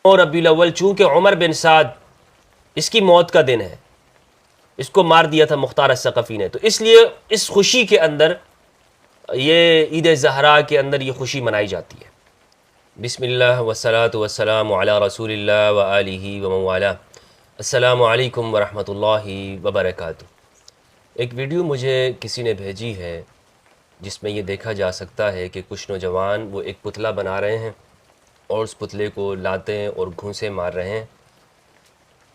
اور ربیع الاول چونکہ عمر بن سعد اس کی موت کا دن ہے، اس کو مار دیا تھا مختار الثقفی نے، تو اس لیے اس خوشی کے اندر، یہ عید زہرا کے اندر یہ خوشی منائی جاتی ہے۔ بسم اللہ والصلاة والسلام علی رسول اللہ وآلہ ومن والاه۔ السلام علیکم ورحمۃ اللہ وبرکاتہ۔ ایک ویڈیو مجھے کسی نے بھیجی ہے جس میں یہ دیکھا جا سکتا ہے کہ کچھ نوجوان وہ ایک پتلا بنا رہے ہیں اور اس پتلے کو لاتے ہیں اور گھونسے مار رہے ہیں،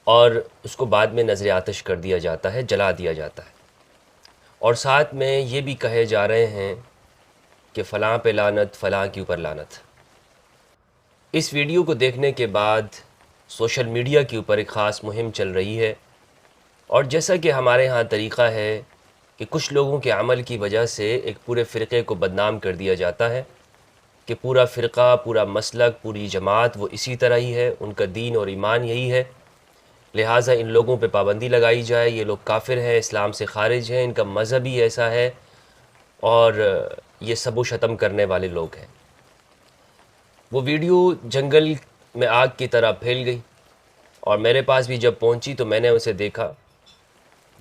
اور اس کو بعد میں نذر آتش کر دیا جاتا ہے، جلا دیا جاتا ہے، اور ساتھ میں یہ بھی کہے جا رہے ہیں کہ فلاں پہ لعنت، فلاں کے اوپر لعنت۔ اس ویڈیو کو دیکھنے کے بعد سوشل میڈیا کے اوپر ایک خاص مہم چل رہی ہے، اور جیسا کہ ہمارے ہاں طریقہ ہے کہ کچھ لوگوں کے عمل کی وجہ سے ایک پورے فرقے کو بدنام کر دیا جاتا ہے کہ پورا فرقہ، پورا مسلک، پوری جماعت وہ اسی طرح ہی ہے، ان کا دین اور ایمان یہی ہے، لہٰذا ان لوگوں پہ پابندی لگائی جائے، یہ لوگ کافر ہیں، اسلام سے خارج ہیں، ان کا مذہب ہی ایسا ہے، اور یہ سب و شتم کرنے والے لوگ ہیں۔ وہ ویڈیو جنگل میں آگ کی طرح پھیل گئی، اور میرے پاس بھی جب پہنچی تو میں نے اسے دیکھا،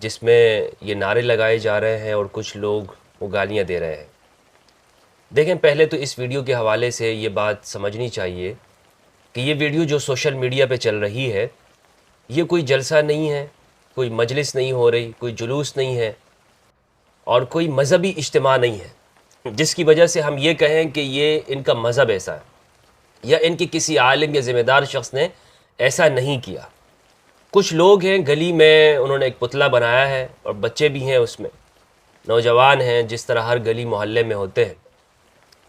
جس میں یہ نعرے لگائے جا رہے ہیں اور کچھ لوگ وہ گالیاں دے رہے ہیں۔ دیکھیں، پہلے تو اس ویڈیو کے حوالے سے یہ بات سمجھنی چاہیے کہ یہ ویڈیو جو سوشل میڈیا پہ چل رہی ہے، یہ کوئی جلسہ نہیں ہے، کوئی مجلس نہیں ہو رہی، کوئی جلوس نہیں ہے، اور کوئی مذہبی اجتماع نہیں ہے جس کی وجہ سے ہم یہ کہیں کہ یہ ان کا مذہب ایسا ہے یا ان کے کسی عالم یا ذمہ دار شخص نے ایسا نہیں کیا۔ کچھ لوگ ہیں گلی میں، انہوں نے ایک پتلا بنایا ہے، اور بچے بھی ہیں اس میں، نوجوان ہیں جس طرح ہر گلی محلے میں ہوتے ہیں،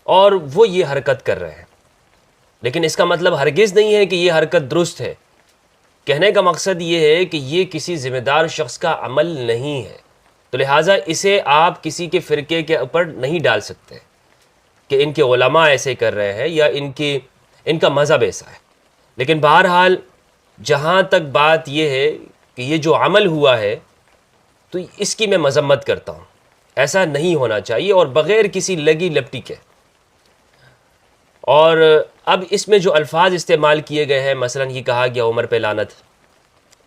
اور وہ یہ حرکت کر رہے ہیں، لیکن اس کا مطلب ہرگز نہیں ہے کہ یہ حرکت درست ہے۔ کہنے کا مقصد یہ ہے کہ یہ کسی ذمہ دار شخص کا عمل نہیں ہے، تو لہٰذا اسے آپ کسی کے فرقے کے اوپر نہیں ڈال سکتے کہ ان کے علماء ایسے کر رہے ہیں یا ان کا مذہب ایسا ہے۔ لیکن بہرحال جہاں تک بات یہ ہے کہ یہ جو عمل ہوا ہے تو اس کی میں مذمت کرتا ہوں، ایسا نہیں ہونا چاہیے، اور بغیر کسی لگی لپٹی کے۔ اور اب اس میں جو الفاظ استعمال کیے گئے ہیں، مثلا یہ کہا گیا عمر پہ لعنت،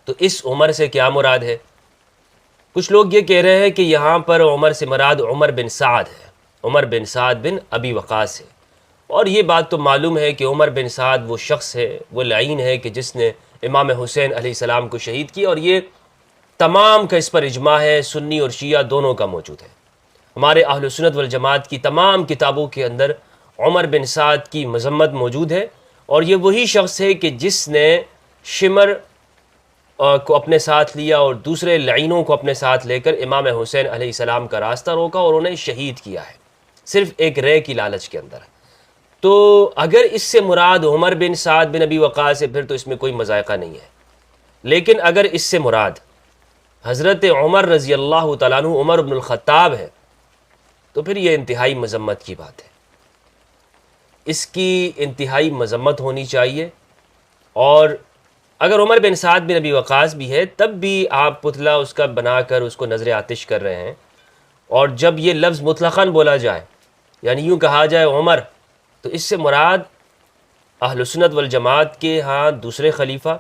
تو اس عمر سے کیا مراد ہے؟ کچھ لوگ یہ کہہ رہے ہیں کہ یہاں پر عمر سے مراد عمر بن سعد ہے، عمر بن سعد بن ابی وقاص ہے، اور یہ بات تو معلوم ہے کہ عمر بن سعد وہ شخص ہے، وہ لعین ہے کہ جس نے امام حسین علیہ السلام کو شہید کیا، اور یہ تمام کا اس پر اجماع ہے، سنی اور شیعہ دونوں کا موجود ہے۔ ہمارے اہل سنت والجماعت کی تمام کتابوں کے اندر عمر بن سعد کی مذمت موجود ہے، اور یہ وہی شخص ہے کہ جس نے شمر کو اپنے ساتھ لیا اور دوسرے لعینوں کو اپنے ساتھ لے کر امام حسین علیہ السلام کا راستہ روکا اور انہیں شہید کیا ہے، صرف ایک رے کی لالچ کے اندر۔ تو اگر اس سے مراد عمر بن سعد بن ابی وقاص ہے، پھر تو اس میں کوئی مذائقہ نہیں ہے، لیکن اگر اس سے مراد حضرت عمر رضی اللہ تعالیٰ عنہ، عمر بن الخطاب ہے، تو پھر یہ انتہائی مذمت کی بات ہے، اس کی انتہائی مذمت ہونی چاہیے۔ اور اگر عمر بن سعد بن ابی وقاص بھی ہے، تب بھی آپ پتلا اس کا بنا کر اس کو نذر آتش کر رہے ہیں، اور جب یہ لفظ مطلقاً بولا جائے، یعنی یوں کہا جائے عمر، تو اس سے مراد اہل سنت والجماعت کے ہاں دوسرے خلیفہ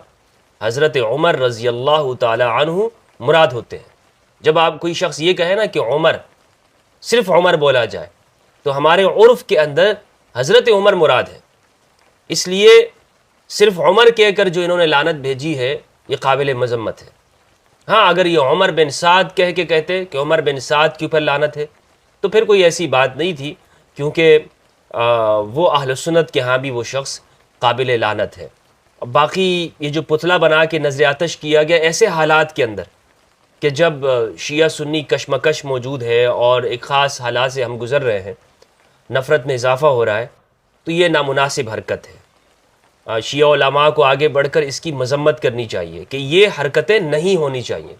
حضرت عمر رضی اللہ تعالی عنہ مراد ہوتے ہیں۔ جب آپ کوئی شخص یہ کہے نا کہ عمر، صرف عمر بولا جائے، تو ہمارے عرف کے اندر حضرت عمر مراد ہے، اس لیے صرف عمر کہہ کر جو انہوں نے لعنت بھیجی ہے یہ قابل مذمت ہے۔ ہاں، اگر یہ عمر بن سعد کہہ کے کہتے کہ عمر بن سعد کے اوپر لعنت ہے، تو پھر کوئی ایسی بات نہیں تھی، کیونکہ وہ اہل سنت کے ہاں بھی وہ شخص قابل لعنت ہے۔ باقی یہ جو پتلا بنا کے نذر آتش کیا گیا ایسے حالات کے اندر کہ جب شیعہ سنی کشمکش موجود ہے اور ایک خاص حالات سے ہم گزر رہے ہیں، نفرت میں اضافہ ہو رہا ہے، تو یہ نامناسب حرکت ہے۔ شیعہ علماء کو آگے بڑھ کر اس کی مذمت کرنی چاہیے کہ یہ حرکتیں نہیں ہونی چاہیے۔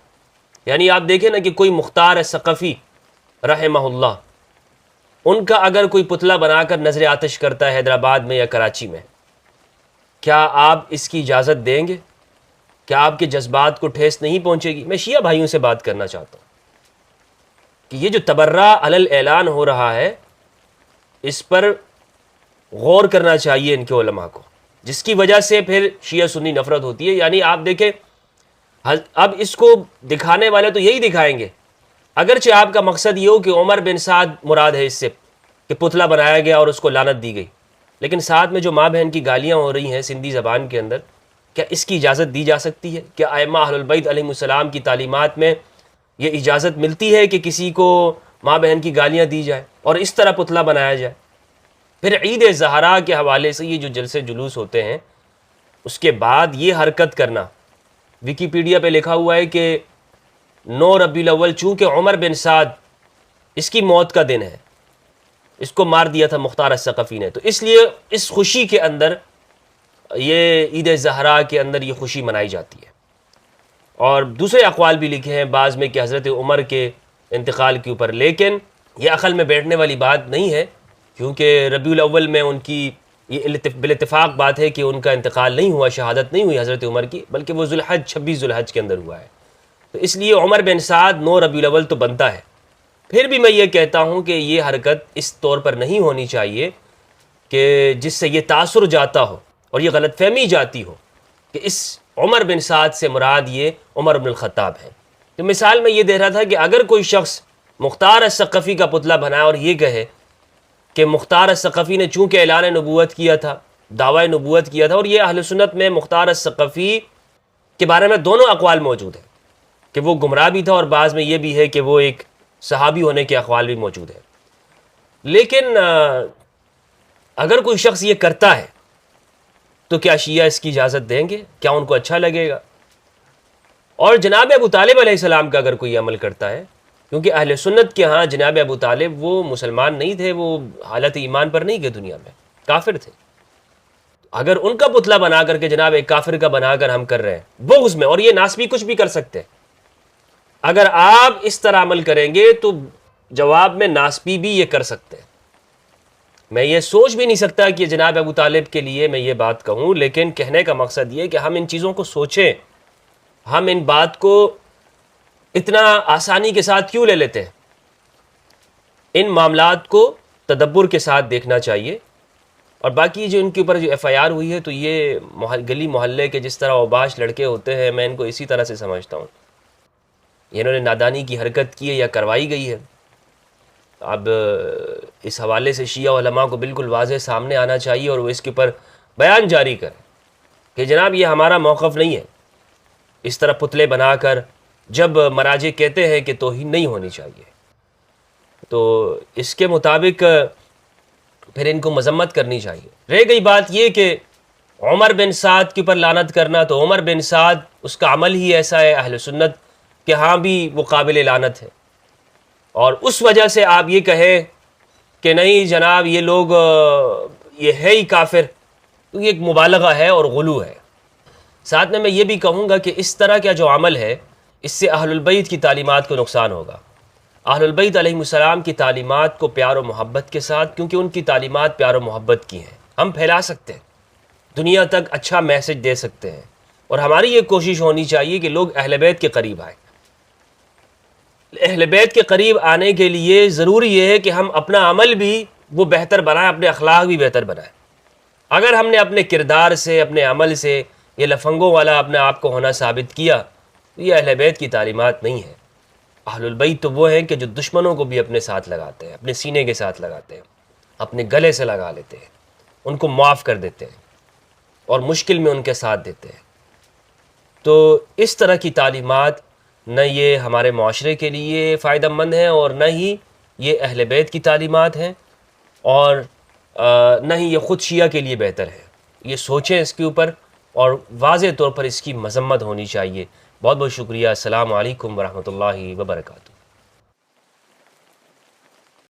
یعنی آپ دیکھیں نا کہ کوئی مختار ثقفی رحمہ اللہ، ان کا اگر کوئی پتلا بنا کر نذر آتش کرتا ہے حیدرآباد میں یا کراچی میں، کیا آپ اس کی اجازت دیں گے؟ کیا آپ کے جذبات کو ٹھیس نہیں پہنچے گی؟ میں شیعہ بھائیوں سے بات کرنا چاہتا ہوں کہ یہ جو تبرہ علی الاعلان ہو رہا ہے، اس پر غور کرنا چاہیے ان کے علماء کو۔ جس کی وجہ سے پھر شیعہ سنی نفرت ہوتی ہے. یعنی آپ دیکھیں اب اس کو دکھانے والے تو یہی دکھائیں گے، اگرچہ آپ کا مقصد یہ ہو کہ عمر بن سعد مراد ہے اس سے کہ پتلا بنایا گیا اور اس کو لعنت دی گئی، لیکن ساتھ میں جو ماں بہن کی گالیاں ہو رہی ہیں سندھی زبان کے اندر، کیا اس کی اجازت دی جا سکتی ہے؟ کیا ائمہ اہل البیت علیہم السلام کی تعلیمات میں یہ اجازت ملتی ہے کہ کسی کو ماں بہن کی گالیاں دی جائے اور اس طرح پتلا بنایا جائے؟ پھر عید زہرا کے حوالے سے یہ جو جلسے جلوس ہوتے ہیں، اس کے بعد یہ حرکت کرنا، ویکیپیڈیا پہ لکھا ہوا ہے کہ 9 ربیع الاول چونکہ عمر بن سعد اس کی موت کا دن ہے، اس کو مار دیا تھا مختار الثقفی نے، تو اس لیے اس خوشی کے اندر، یہ عید زہرا کے اندر یہ خوشی منائی جاتی ہے. اور دوسرے اقوال بھی لکھے ہیں بعض میں کہ حضرت عمر کے انتقال کے اوپر، لیکن یہ عقل میں بیٹھنے والی بات نہیں ہے، کیونکہ ربیع الاول میں ان کی یہ بالاتفاق بات ہے کہ ان کا انتقال نہیں ہوا، شہادت نہیں ہوئی حضرت عمر کی، بلکہ وہ 26 ذوالحج کے اندر ہوا ہے. تو اس لیے عمر بن سعد 9 ربیع الاول تو بنتا ہے. پھر بھی میں یہ کہتا ہوں کہ یہ حرکت اس طور پر نہیں ہونی چاہیے کہ جس سے یہ تاثر جاتا ہو اور یہ غلط فہمی جاتی ہو کہ اس عمر بن سعد سے مراد یہ عمر بن الخطاب ہے. تو مثال میں یہ دے رہا تھا کہ اگر کوئی شخص مختار الثقفی کا پتلا بنائے اور یہ کہے کہ مختار الثقفی نے چونکہ اعلان نبوت کیا تھا، دعوی نبوت کیا تھا، اور یہ اہل سنت میں مختار الثقفی کے بارے میں دونوں اقوال موجود ہیں کہ وہ گمراہ بھی تھا اور بعض میں یہ بھی ہے کہ وہ ایک صحابی ہونے کے اقوال بھی موجود ہیں. لیکن اگر کوئی شخص یہ کرتا ہے تو کیا شیعہ اس کی اجازت دیں گے؟ کیا ان کو اچھا لگے گا؟ اور جناب ابو طالب علیہ السلام کا اگر کوئی عمل کرتا ہے، کیونکہ اہل سنت کے ہاں جناب ابو طالب وہ مسلمان نہیں تھے، وہ حالت ایمان پر نہیں گئے، دنیا میں کافر تھے. اگر ان کا پتلا بنا کر کے جناب ایک کافر کا بنا کر ہم کر رہے ہیں بغض میں، اور یہ ناسبی کچھ بھی کر سکتے ہیں، اگر آپ اس طرح عمل کریں گے تو جواب میں ناسبی بھی یہ کر سکتے ہیں. میں یہ سوچ بھی نہیں سکتا کہ جناب ابو طالب کے لیے میں یہ بات کہوں، لیکن کہنے کا مقصد یہ کہ ہم ان چیزوں کو سوچیں، ہم ان بات کو اتنا آسانی کے ساتھ کیوں لے لیتے ہیں؟ ان معاملات کو تدبر کے ساتھ دیکھنا چاہیے. اور باقی جو ان کے اوپر جو ایف آئی آر ہوئی ہے، تو یہ گلی محلے کے جس طرح اوباش لڑکے ہوتے ہیں، میں ان کو اسی طرح سے سمجھتا ہوں. انہوں نے نادانی کی حرکت کی ہے یا کروائی گئی ہے. اب اس حوالے سے شیعہ علماء کو بالکل واضح سامنے آنا چاہیے اور وہ اس کے اوپر بیان جاری کریں کہ جناب یہ ہمارا موقف نہیں ہے. اس طرح پتلے بنا کر جب مراجع کہتے ہیں کہ توہین نہیں ہونی چاہیے، تو اس کے مطابق پھر ان کو مذمت کرنی چاہیے. رہ گئی بات یہ کہ عمر بن سعد کے اوپر لعنت کرنا، تو عمر بن سعد اس کا عمل ہی ایسا ہے اہل سنت کہ ہاں بھی وہ قابل لعنت ہے، اور اس وجہ سے آپ یہ کہیں کہ نہیں جناب یہ لوگ یہ ہے ہی کافر، تو یہ ایک مبالغہ ہے اور غلو ہے. ساتھ میں یہ بھی کہوں گا کہ اس طرح کا جو عمل ہے اس سے اہل البیت کی تعلیمات کو نقصان ہوگا. اہل البیت علیہم السلام کی تعلیمات کو پیار و محبت کے ساتھ، کیونکہ ان کی تعلیمات پیار و محبت کی ہیں، ہم پھیلا سکتے ہیں، دنیا تک اچھا میسج دے سکتے ہیں. اور ہماری یہ کوشش ہونی چاہیے کہ لوگ اہل بیت کے قریب آئیں. اہل بیت کے قریب آنے کے لیے ضروری یہ ہے کہ ہم اپنا عمل بھی وہ بہتر بنائیں، اپنے اخلاق بھی بہتر بنائیں. اگر ہم نے اپنے کردار سے، اپنے عمل سے یہ لفنگوں والا اپنے آپ کو ہونا ثابت کیا، تو یہ اہل بیت کی تعلیمات نہیں ہے. اہل البیت تو وہ ہیں کہ جو دشمنوں کو بھی اپنے ساتھ لگاتے ہیں، اپنے سینے کے ساتھ لگاتے ہیں، اپنے گلے سے لگا لیتے ہیں، ان کو معاف کر دیتے ہیں اور مشکل میں ان کے ساتھ دیتے ہیں. تو اس طرح کی تعلیمات نہ یہ ہمارے معاشرے کے لیے فائدہ مند ہیں اور نہ ہی یہ اہل بیت کی تعلیمات ہیں، اور نہ ہی یہ خود شیعہ کے لیے بہتر ہے. یہ سوچیں اس کے اوپر اور واضح طور پر اس کی مذمت ہونی چاہیے. بہت بہت شکریہ. السلام علیکم ورحمۃ اللہ وبرکاتہ.